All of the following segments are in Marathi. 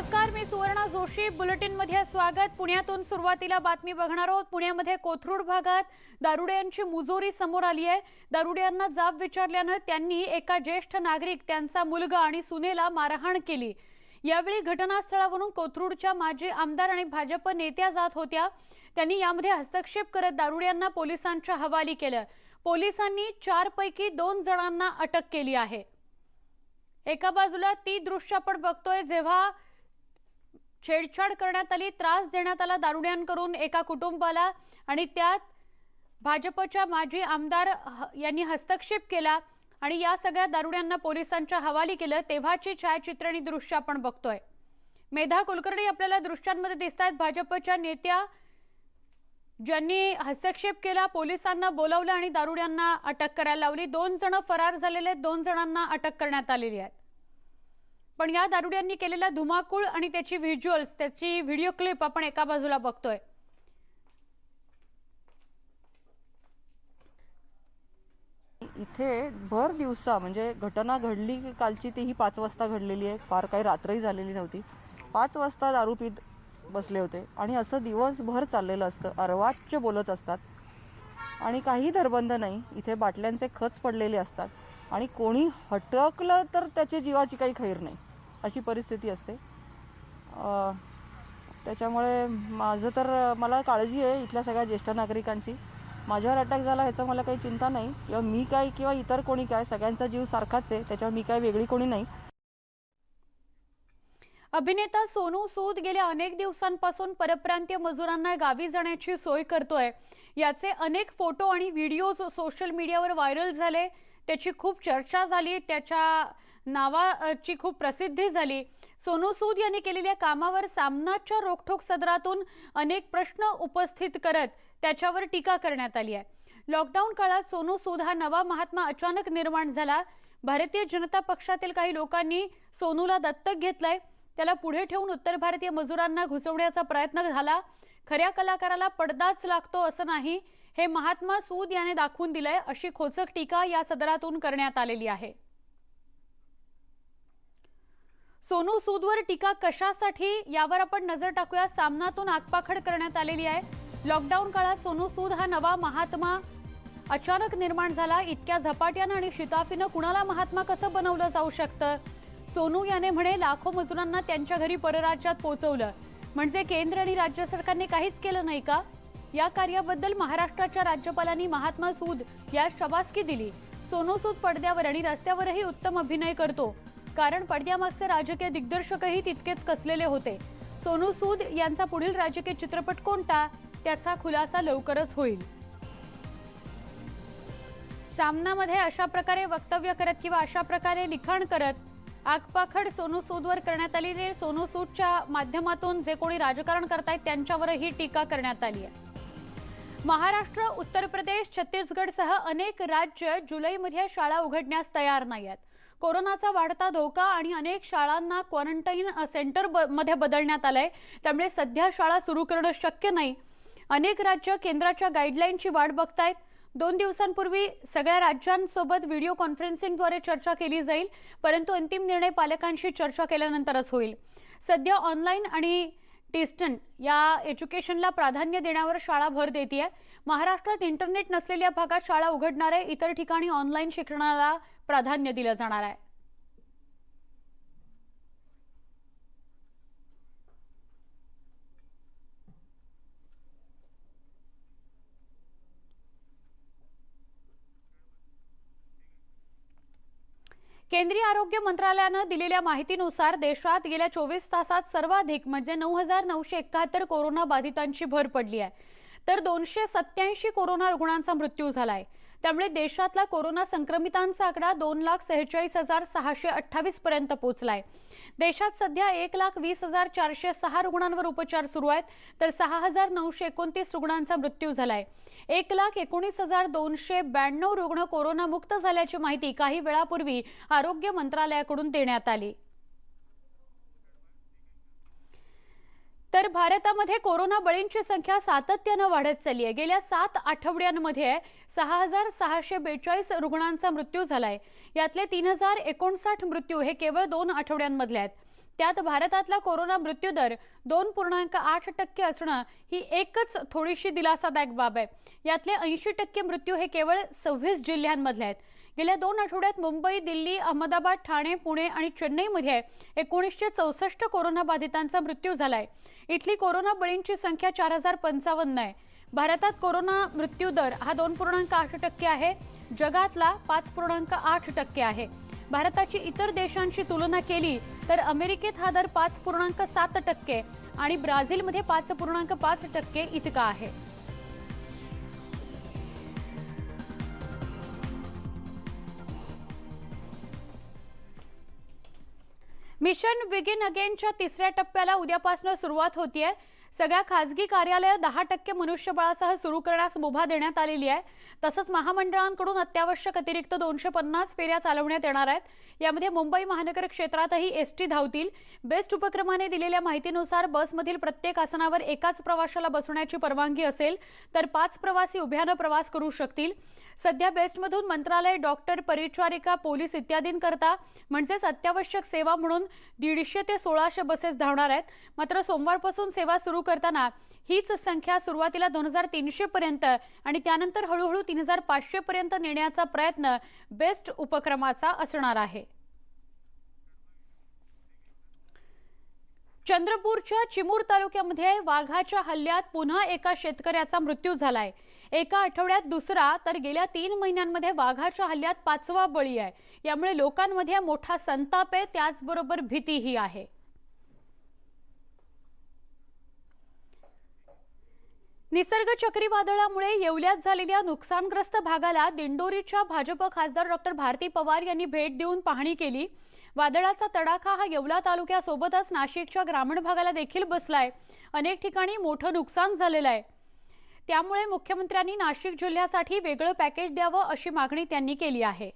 नमस्कार, मी सुवर्णा जोशी. बुलेटिन मध्ये स्वागत. पुण्यातून सुरुवातीला बातमी बघणार आहोत. पुण्यामध्ये कोथरूड भागात दारुड्यांची मुजोरी समोर आली आहे. दारुड्यांना जाब विचारल्यानं त्यांनी एका ज्येष्ठ नागरिक, त्यांचा मुलगा आणि सुनेला मारहाण केली. यावेळी घटनास्थळावरून कोथरूडच्या माजी आमदार आणि भाजप नेत्या जात होत्या. त्यांनी यामध्ये हस्तक्षेप करत दारुड्यांना पोलिसांच्या हवाली केलं. पोलिसांनी 4 पैकी 2 जणांना अटक केली आहे. एका बाजूला ती दृश्य आपण बघतोय जेव्हा छेडछाड करण्यात आली, त्रास देण्यात आला दारुड्यांकडून एका कुटुंबाला, आणि त्यात भाजपच्या माजी आमदार यांनी हस्तक्षेप केला आणि या सगळ्या दारुड्यांना पोलिसांच्या हवाली केलं. तेव्हाची छायाचित्र आणि दृश्य आपण बघतोय. मेधा कुलकर्णी आपल्याला दृश्यांमध्ये दिसतात. भाजपच्या नेत्या ज्यांनी हस्तक्षेप केला, पोलिसांना बोलावलं आणि दारुड्यांना अटक करायला लावली. 2 जण फरार झालेले, 2 जणांना अटक करण्यात आलेली आहे. पण या दारुड्यांनी केलेला धुमाकूळ आणि त्याची व्हिज्युअल्स, त्याची व्हिडिओ क्लिप आपण एका बाजूला बघतोय. इथे भर दिवसा म्हणजे घटना घडली कालची, तीही 5 वाजता घडलेली आहे. फार काही रात्रही झालेली नव्हती. 5 वाजता दारू पीत बसले होते आणि असं दिवसभर चाललेलं असतं. अर्वाच्य बोलत असतात आणि काही धरबंद नाही. इथे बाटल्यांचे खच पडलेले असतात आणि कोणी हटकलं तर त्याची जीवाची काही खैर नाही, अशी परिस्थिती असते. त्याच्यामुळे मला काळजी आहे इथल्या सगळ्या ज्येष्ठ नागरिकांची. माझ्यावर अटॅक झाला ह्याचं मला काही चिंता नाही, किंवा मी काय किंवा इतर कोणी काय, सगळ्यांचा जीव सारखाच आहे. त्याच्यावर मी काय वेगळी कोणी नाही. अभिनेता सोनू सूद गेल्या अनेक दिवसांपासून परप्रांतीय मजुरांना गावी जाण्याची सोय करतोय. याचे अनेक फोटो आणि व्हिडिओज सोशल मीडियावर व्हायरल झाले. त्याची खूप चर्चा झाली, त्याच्या नावाची खूप प्रसिद्धी झाली. सोनू सूद यांनी केलेल्या कामावर सामनाच्या रोखठोक सदरातून अनेक प्रश्न उपस्थित करत त्याच्यावर टीका करण्यात आली आहे. लॉकडाऊन काळात सोनू सूद हा नवा महात्मा अचानक निर्माण झाला. भारतीय जनता पक्षातील काही लोकांनी सोनूला दत्तक घेतलंय. त्याला पुढे ठेवून उत्तर भारतीय मजुरांना घुसवण्याचा प्रयत्न झाला. खऱ्या कलाकाराला पडदाच लागतो असं नाही, हे महात्मा सूद याने दाखवून दिलंय, अशी खोचक टीका या सदरातून करण्यात आलेली आहे. सोनू सूदवर टीका कशासाठी, यावर आपण नजर टाकूया. सामनातून आगपाखड करण्यात आलेली आहे. लॉकडाऊन काळात सोनू सूद हा नवा महात्मा अचानक निर्माण झाला. इतक्या झपाट्यानं आणि शिताफीनं कुणाला महात्मा कसं बनवलं जाऊ शकतं? सोनू याने म्हणे लाखो मजुरांना त्यांच्या घरी परराज्यात पोहोचवलं. म्हणजे केंद्र आणि राज्य सरकारने काहीच केलं नाही का? या कार्याबद्दल महाराष्ट्राच्या राज्यपालांनी महात्मा सूद या शाबासकी दिली. सोनू सूद पडद्यावर आणि रस्त्यावरही उत्तम अभिनय करतो, कारण पडद्यामागचे राजकीय दिग्दर्शकही तितकेच कसलेले होते. सोनू सूद यांचा पुढील राजकीय चित्रपट कोणता, त्याचा खुलासा लवकरच होईल. सामनामध्ये अशा प्रकारे वक्तव्य करत किंवा अशा प्रकारे लिखाण करत आगपाखड सोनू सूदवर करण्यात आली. सोनू सूदच्या माध्यमातून जे कोणी राजकारण करतायत त्यांच्यावरही टीका करण्यात आली आहे. महाराष्ट्र, उत्तर प्रदेश, छत्तीसगडसह अनेक राज्य जुलैमध्ये शाळा उघडण्यास तयार नाही आहेत. कोरोनाचा वाढता धोका आणि अनेक शाळांना क्वारंटाईन सेंटरमध्ये बदलण्यात आलंय. त्यामुळे सध्या शाळा सुरू करणं शक्य नाही. अनेक राज्य केंद्राच्या गाईडलाईनची वाट बघतायत. 2 दिवसांपूर्वी सगळ्या राज्यांसोबत व्हिडिओ कॉन्फरन्सिंगद्वारे चर्चा केली जाईल, परंतु अंतिम निर्णय पालकांशी चर्चा केल्यानंतरच होईल. सध्या ऑनलाईन आणि डिस्टन्स या एज्युकेशनला प्राधान्य देण्यावर शाळा भर देते. महाराष्ट्रात इंटरनेट नसलेल्या भागात शाळा उघडणार आहे. इतर ठिकाणी ऑनलाईन शिक्षणाला प्राधान्य दिलं जाणार आहे. केंद्रीय आरोग्य मंत्रालयानं दिलेल्या माहितीनुसार देशात गेल्या 24 तासात सर्वाधिक म्हणजे 9,971 कोरोना बाधितांची भर पडली आहे. तर 287 कोरोना रुग्णांचा मृत्यू झालाय. त्यामुळे देशातला कोरोना संक्रमितांचा आकडा 2,46,628 पर्यंत पोहोचलाय. देशात सध्या 1,20,406 रुग्णांवर उपचार सुरू आहेत, तर 6,929 रुग्णांचा मृत्यू झालाय. 1,19,292 रुग्ण कोरोनामुक्त झाल्याची माहिती काही वेळापूर्वी आरोग्य मंत्रालयाकडून देण्यात आली. तर भारतामध्ये कोरोना बळींची संख्या सातत्याने वाढत चालली आहे. गेल्या 7 आठवड्यांमध्ये 6,642 रुग्णांचा मृत्यू झालाय. यातले 3,059 मृत्यू हे केवळ 2 आठवड्यांमधले आहेत. त्यात भारतातला कोरोना मृत्यूदर 2.8% असणं ही एकच थोडीशी दिलासादायक बाब आहे। यातले 80% मृत्यू हे केवळ 26 जिल्ह्यांमधले आहेत। गेल्या 2 आठवड्यात मुंबई, दिल्ली, अहमदाबाद, ठाणे, पुणे आणि चेन्नईमध्ये 1964 कोरोना बाधितांचा मृत्यू झालाय। इथली कोरोना बळींची संख्या 4055 आहे। भारतात कोरोना मृत्यू दर हा 2.8% आहे, जगातला 5.8% आहे। भारताची इतर देशांशी तुलना केली तर अमेरिकेत हा दर 5.7% आणि ब्राझीलमध्ये 5.5% इतका आहे। मिशन बिगिन अगेनच्या 3ऱ्या टप्प्याला उद्यापासून सुरुवात होतीये। सगळ्या खासगी कार्यालय 10% मनुष्यबळासह सुरू करण्यास मुभा देण्यात आलेली आहे। तसंच महामंडळांकडून अत्यावश्यक अतिरिक्त 250 फेऱ्या चालवण्यात येणार आहेत। यामध्ये मुंबई महानगर क्षेत्रातही एसटी धावतील। बेस्ट उपक्रमाने दिलेल्या माहितीनुसार बसमधील प्रत्येक आसनावर एकाच प्रवाशाला बसण्याची परवानगी असेल, तर 5 प्रवासी उभ्याने प्रवास करू शकतील। सध्या बेस्टमधून मंत्रालय, डॉक्टर, परिचारिका, पोलीस इत्यादींकरता म्हणजेच अत्यावश्यक सेवा म्हणून 150 ते 1600 बसेस धावणार आहेत। मात्र सोमवारपासून सेवा सुरू करताना हीच संख्या सुरुवातीला 2300 पर्यंत आणि त्यानंतर हळूहळू 3500 पर्यंत नेण्याचा प्रयत्न बेस्ट उपक्रमाचा असणार आहे। चंद्रपूरच्या चिमूर तालुक्यामध्ये वाघाच्या हल्ल्यात पुन्हा एका शेतकऱ्याचा मृत्यू झालाय। एका आठवड्यात दुसरा तर गेल्या 3 महिन्यांमध्ये वाघाच्या हल्ल्यात 5वा बळी आहे। यामुळे लोकांमध्ये मोठा संताप आहे, त्याचबरोबर भीतीही आहे। निसर्ग चक्रीवादळामुळे येवल्यात झालेल्या नुकसानग्रस्त भागाला दिंडोरीच्या भाजप खासदार डॉक्टर भारती पवार यांनी भेट देऊन पाहणी केली। वादळाचा तडाखा हा येवला तालुक्यासोबतच नाशिकच्या ग्रामीण भागाला देखील बसलाय। अनेक ठिकाणी मोठं नुकसान झालेलं आहे। त्यामुळे मुख्यमंत्र्यांनी नाशिक जिल्ह्यासाठी वेगळं पॅकेज द्यावं अशी मागणी त्यांनी केली आहे।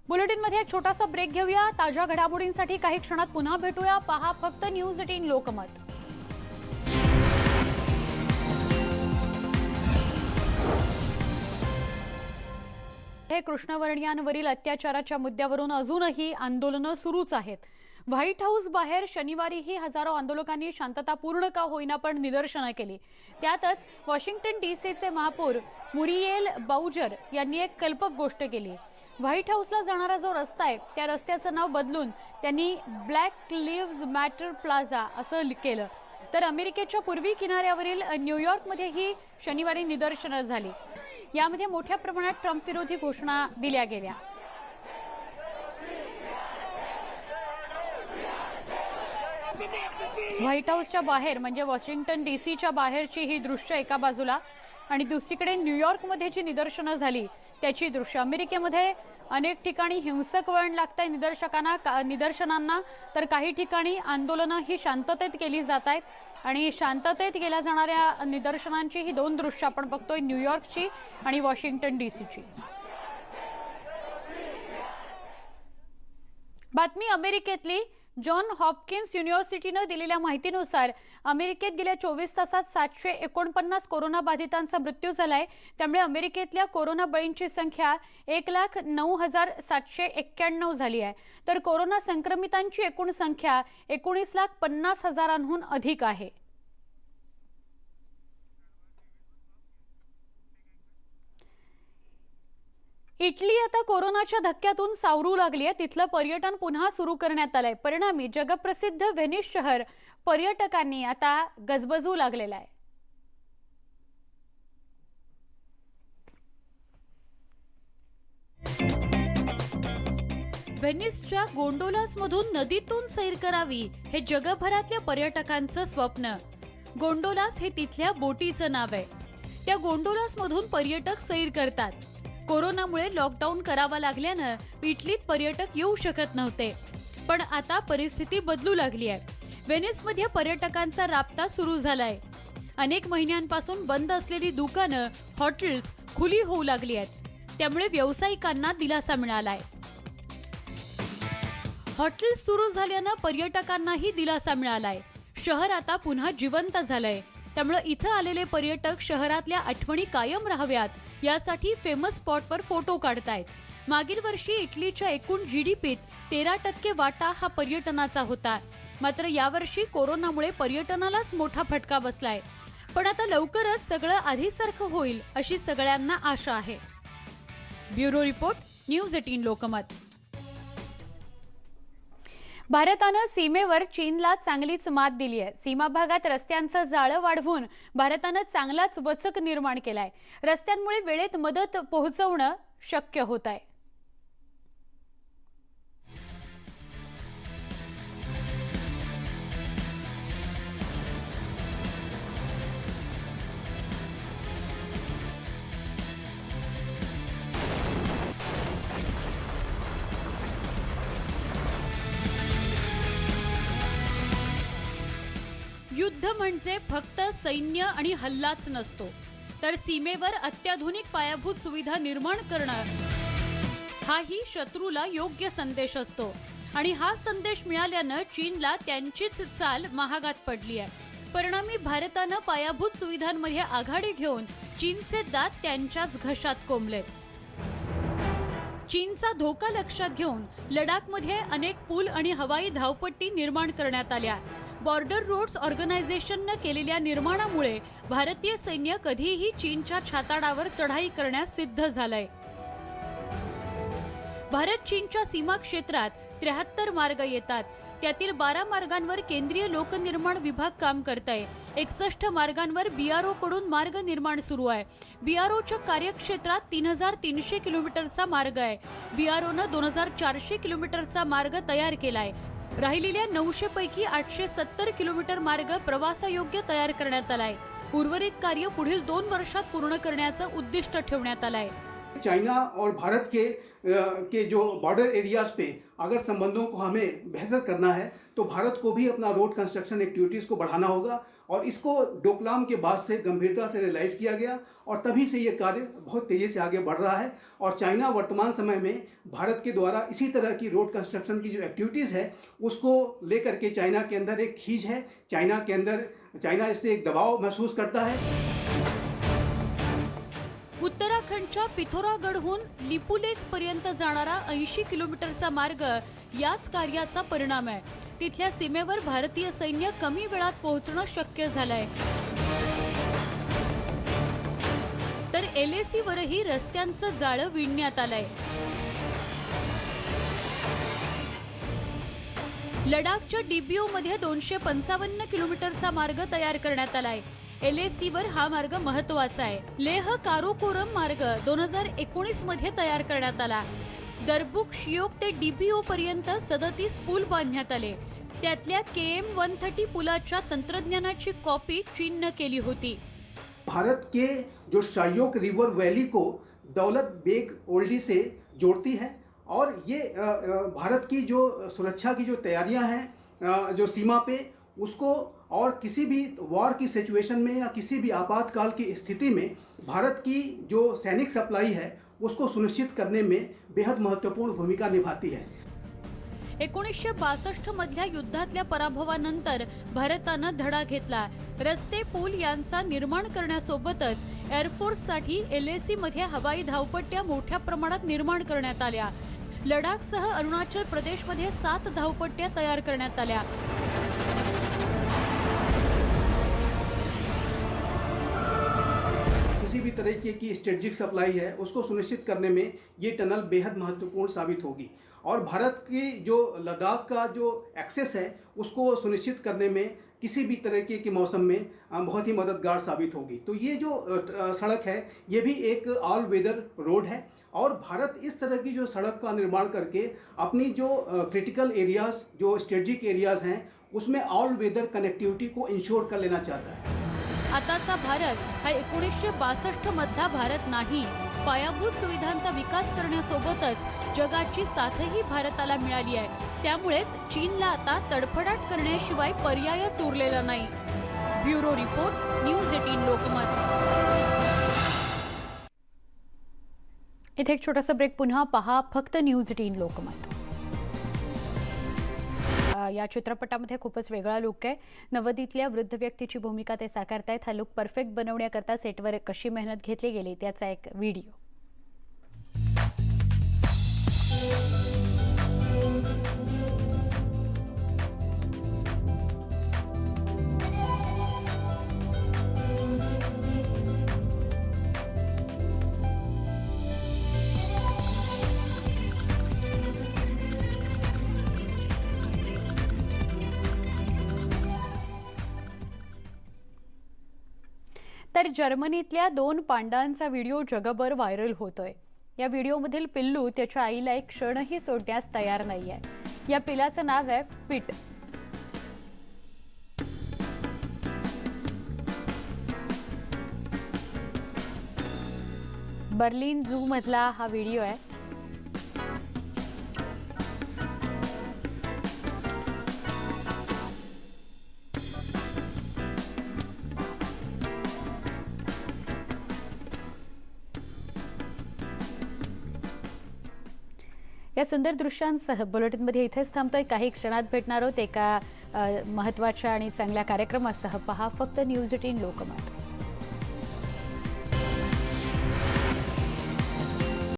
बुलेटिनमध्ये एक छोटासा ब्रेक घेऊया। ताज्या घडामोडींसाठी काही क्षणात पुन्हा भेटूया। पहा फक्त न्यूज 18 लोकमत। हे कृष्णवर्णियांवरील अत्याचाराच्या मुद्द्यावरून अजूनही आंदोलनं सुरूच आहेत। व्हाईट हाऊस बाहेर शनिवारीही हजारो आंदोलकांनी शांततापूर्ण का होईना पण निदर्शनं केली। त्यातच वॉशिंग्टन डीसीचे महापौर मुरिएल बाउजर यांनी एक कल्पक गोष्ट केली। व्हाईट हाऊसला जाणारा जो रस्ता आहे त्या रस्त्याचं नाव बदलून त्यांनी ब्लॅक लिव्हज मॅटर प्लाझा असं केलं। तर अमेरिकेच्या पूर्वी किनाऱ्यावरील न्यूयॉर्कमध्येही शनिवारी निदर्शनं झाली। यामध्ये मोठ्या प्रमाणात ट्रम्प विरोधी घोषणा दिल्या गेल्या। व्हाईट हाऊसच्या बाहेर म्हणजे वॉशिंग्टन डीसीच्या बाहेरची ही दृश्य एका बाजूला आणि दुसरीकडे न्यूयॉर्कमध्ये जी निदर्शनं झाली त्याची दृश्य। अमेरिकेमध्ये अनेक ठिकाणी हिंसक वळण लागतंय निदर्शनांना, तर काही ठिकाणी आंदोलनं ही शांततेत केली जात आहेत आणि शांततेत केल्या जाणाऱ्या निदर्शनांची ही 2 दृश्य आपण बघतोय, न्यूयॉर्कची आणि वॉशिंग्टन डीसीची। बातमी अमेरिकेतली। जॉन हॉपकिन्स युनिव्हर्सिटीने दिलेल्या माहितीनुसार अमेरिकेत गेल्या 24 तासात 749 कोरोना बाधितांचा मृत्यू झालाय। त्यामुळे अमेरिकेतल्या कोरोना बळींची संख्या 1,09,791 झाली आहे। तर कोरोना संक्रमितांची एकूण संख्या 19,50,000हून अधिक आहे। इटली आता कोरोनाच्या धक्क्यातून सावरू लागली आहे। तिथलं पर्यटन पुन्हा सुरू करण्यात आलंय। परिणामी जगप्रसिद्ध व्हेनिस शहर पर्यटकांनी आता गजबजू लागलेलं आहे। व्हेनिसच्या गोंडोलासमधून नदीतून सैर करावी हे जगभरातल्या पर्यटकांचं स्वप्न। गोंडोलास हे तिथल्या बोटीचं नाव आहे। त्या गोंडोलासमधून पर्यटक सैर करतात। कोरोनामुळे लॉकडाऊन करावा लागल्यानं इटलीत पर्यटक येऊ शकत नव्हते, पण आता परिस्थिती बदलू लागली आहे। व्हेनिसमध्ये पर्यटकांचा राबता सुरू झालाय। अनेक महिन्यांपासून बंद असलेली दुकानं, हॉटेल्स खुली होऊ लागली आहेत। त्यामुळे व्यावसायिकांना दिलासा मिळालाय। हॉटेल्स सुरू झाल्यानं पर्यटकांनाही दिलासा मिळालाय। शहर आता पुन्हा जिवंत झालंय। त्यामुळे इथं आलेले पर्यटक शहरातल्या आठवणी कायम राहाव्यात यासाठी फेमस स्पॉटवर फोटो काढतायत मागील वर्षी इटलीच्या एकूण जीडीपीत 13% वाटा हा पर्यटनाचा होता. मात्र यावर्षी कोरोनामुळे पर्यटनालाच मोठा फटका बसलाय. पण आता लवकरच सगळं आधीसारखं होईल अशी सगळ्यांना आशा आहे. Bureau report, news 18 Lokmat. भारतानं सीमेवर चीनला चांगलीच मात दिली आहे. सीमा भागात रस्त्यांचं जाळं वाढवून भारतानं चांगलाच वचक निर्माण केलाय. रस्त्यांमुळे वेळेत मदत पोहोचवणं शक्य होत आहे. युद्ध म्हणजे फक्त सैन्य आणि हल्लाच नसतो, तर सीमेवर अत्याधुनिक पायाभूत सुविधा निर्माण करणं हाही शत्रूला योग्य संदेश असतो. आणि हा संदेश मिळाल्यानं चीनला त्यांचीच चाल महागात पडली आहे. परिणामी भारतानं पायाभूत सुविधांमध्ये आघाडी घेऊन चीनचे दात त्यांच्याच घशात कोंबलेत. चीनचा धोका लक्षात घेऊन लडाखमध्ये अनेक पूल आणि हवाई धावपट्टी निर्माण करण्यात आल्या. बॉर्डर रोड्स ऑर्गनायझेशननं केलेल्या निर्माणामुळे भारतीय सैन्य कधीही चीनच्या छाताडावर चढाई करण्यास सिद्ध झालंय. भारत चीनच्या सीमा क्षेत्रात 73 मार्ग येतात. त्यातील 12 मार्गांवर केंद्रीय लोकनिर्माण विभाग काम करतंय. 61 मार्गांवर बीआरओ कडून मार्ग निर्माण सुरू आहे. बीआरओच्या कार्यक्षेत्रात 3300 किलोमीटरचा मार्ग आहे. बीआरओनं 2400 किलोमीटरचा मार्ग तयार केलाय. राहिलेल्या 900 पैकी 870 किलोमीटर मार्ग प्रवासायोग्य तयार करण्यात आलाय. उर्वरित कार्य पुढील 2 वर्षात पूर्ण करण्याचं उद्दिष्ट ठेवण्यात आलंय. चाइना और भारत के जो बॉर्डर एरियाज पे अगर संबंधों को हमें बेहतर करना है तो भारत को भी अपना रोड कंस्ट्रक्शन एक्टिविटीज़ को बढ़ाना होगा. और इसको डोकलाम के बाद से गंभीरता से रियलाइज़ किया गया और तभी से ये कार्य बहुत तेज़ी से आगे बढ़ रहा है. और चाइना वर्तमान समय में भारत के द्वारा इसी तरह की रोड कंस्ट्रक्शन की जो एक्टिविटीज़ है उसको लेकर के चाइना के अंदर एक खींच है. चाइना इससे एक दबाव महसूस करता है. उत्तराखंडच्या पिथोरागडहून लिपुलेख पर्यंत जाणारा 80 किलोमीटरचा मार्ग याच कार्याचा परिणाम आहे. तिथल्या सीमेवर भारतीय सैन्य कमी वेळात पोहोचणं शक्य झालंय. तर LAC वरही रस्त्यांचं जाळं विणण्यात आलंय. लडाखच्या DBO मध्ये 255 किलोमीटरचा मार्ग तयार करण्यात आलाय. LAC वर हा मार्ग महत्वाचा आहे. लेह काराकोरम मार्ग 2019 मध्ये तयार करण्यात आला. दरबुक शियोक ते DBO पर्यंत 37 पूल बांधण्यात आले. त्यातल्या KM-130 पुलाच्या तंत्रज्ञानाची कॉपी चीननं केली होती. भारत के जो शायोक रिवर वैली को दौलत बेग ओल्डी से जोड़ती है और ये भारत की जो सुरक्षा की जो तैयारियां हैं जो सीमा पे उसको और किसी भी वॉर की सिचुएशन में या किसी भी आपातकाल की स्थिति में भारत की जो सैनिक सप्लाई है उसको सुनिश्चित करने में बेहद महत्वपूर्ण भूमिका निभाती है. 1962 मधल्या युद्धातल्या पराभवानंतर भारतानं धडा घेतला. रस्ते पूल यांचा निर्माण करण्यासोबतच एअरफोर्ससाठी LAC मध्ये हवाई धावपट्ट्या मोठ्या प्रमाणात निर्माण करण्यात आल्या. लडाखसह अरुणाचल प्रदेशमध्ये 7 धावपट्ट्या तयार करण्यात आल्या. किसी भी तरीके की स्ट्रेटजिक सप्लाई है उसको सुनिश्चित करने में ये टनल बेहद महत्वपूर्ण साबित होगी. और भारत की जो लद्दाख का जो एक्सेस है उसको सुनिश्चित करने में किसी भी तरीके के मौसम में बहुत ही मददगार साबित होगी. तो ये जो सड़क है ये भी एक ऑल वेदर रोड है और भारत इस तरह की जो सड़क का निर्माण करके अपनी जो क्रिटिकल एरियाज़ जो स्ट्रेटजिक एरियाज़ हैं उसमें ऑल वेदर कनेक्टिविटी को इंश्योर कर लेना चाहता है. आताचा भारत हा 1962 मधला भारत नाही. पायाभूत सुविधांचा विकास करण्यासोबतच जगाची साथही भारताला मिळाली आहे. त्यामुळेच चीनला आता तडफडाट करण्याशिवाय पर्यायच उरलेला नाही. Bureau report, news 18 Lokmat. इथे एक छोटासा ब्रेक. पुन्हा पहा फक्त न्यूज 18 लोकमत. या चित्रपटामध्ये खूपच वेगळा लुक आहे. नवदीतल्या वृद्ध व्यक्तीची भूमिका ते साकारतायत. हा लुक परफेक्ट बनवण्याकरता सेटवर कशी मेहनत घेतली गेली त्याचा एक व्हिडिओ. तर जर्मनीतल्या 2 पांडांचा व्हिडिओ जगभर व्हायरल होतोय. या व्हिडिओमधील पिल्लू त्याच्या आईला एक क्षणही सोडण्यास तयार नाहीये. या पिलाचं नाव आहे पिट. बर्लिन झू मधला हा व्हिडिओ आहे. या सुंदर दृश्यांसह बुलेटिनमध्ये इथेच थांबतोय. काही क्षणात भेटणार आहोत एका महत्त्वाच्या आणि चांगल्या कार्यक्रमासह. पहा फक्त न्यूज 18 लोकमत.